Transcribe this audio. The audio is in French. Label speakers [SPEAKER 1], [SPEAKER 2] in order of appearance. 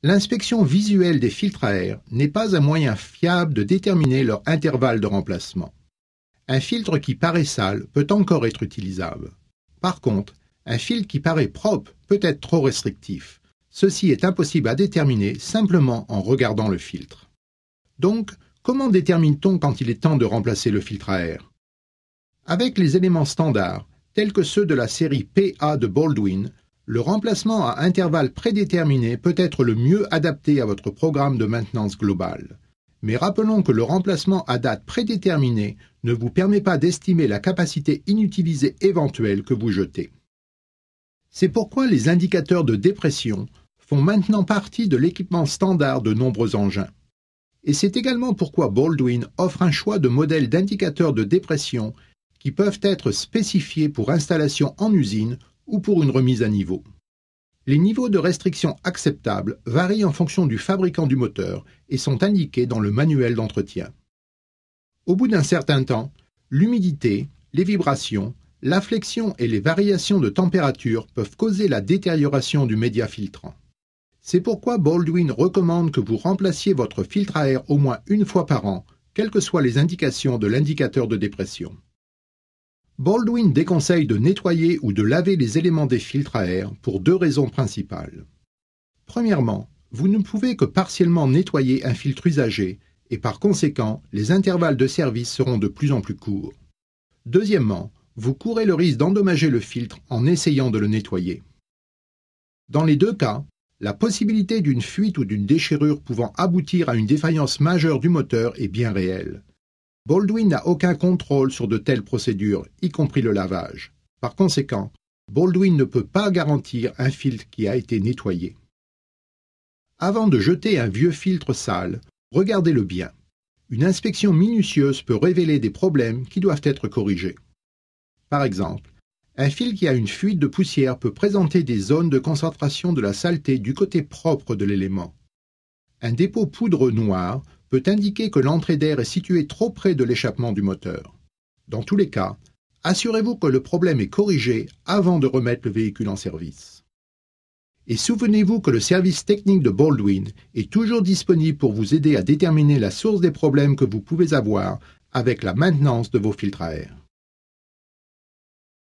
[SPEAKER 1] L'inspection visuelle des filtres à air n'est pas un moyen fiable de déterminer leur intervalle de remplacement. Un filtre qui paraît sale peut encore être utilisable. Par contre, un filtre qui paraît propre peut être trop restrictif. Ceci est impossible à déterminer simplement en regardant le filtre. Donc, comment détermine-t-on quand il est temps de remplacer le filtre à air? Avec les éléments standards, tels que ceux de la série PA de Baldwin, le remplacement à intervalles prédéterminés peut être le mieux adapté à votre programme de maintenance globale. Mais rappelons que le remplacement à date prédéterminée ne vous permet pas d'estimer la capacité inutilisée éventuelle que vous jetez. C'est pourquoi les indicateurs de dépression font maintenant partie de l'équipement standard de nombreux engins. Et c'est également pourquoi Baldwin offre un choix de modèles d'indicateurs de dépression qui peuvent être spécifiés pour installation en usine ou pour une remise à niveau. Les niveaux de restriction acceptables varient en fonction du fabricant du moteur et sont indiqués dans le manuel d'entretien. Au bout d'un certain temps, l'humidité, les vibrations, la flexion et les variations de température peuvent causer la détérioration du média filtrant. C'est pourquoi Baldwin recommande que vous remplaciez votre filtre à air au moins une fois par an, quelles que soient les indications de l'indicateur de dépression. Baldwin déconseille de nettoyer ou de laver les éléments des filtres à air pour deux raisons principales. Premièrement, vous ne pouvez que partiellement nettoyer un filtre usagé et par conséquent, les intervalles de service seront de plus en plus courts. Deuxièmement, vous courez le risque d'endommager le filtre en essayant de le nettoyer. Dans les deux cas, la possibilité d'une fuite ou d'une déchirure pouvant aboutir à une défaillance majeure du moteur est bien réelle. Baldwin n'a aucun contrôle sur de telles procédures, y compris le lavage. Par conséquent, Baldwin ne peut pas garantir un filtre qui a été nettoyé. Avant de jeter un vieux filtre sale, regardez-le bien. Une inspection minutieuse peut révéler des problèmes qui doivent être corrigés. Par exemple, un fil qui a une fuite de poussière peut présenter des zones de concentration de la saleté du côté propre de l'élément. Un dépôt poudreux noir peut indiquer que l'entrée d'air est située trop près de l'échappement du moteur. Dans tous les cas, assurez-vous que le problème est corrigé avant de remettre le véhicule en service. Et souvenez-vous que le service technique de Baldwin est toujours disponible pour vous aider à déterminer la source des problèmes que vous pouvez avoir avec la maintenance de vos filtres à air.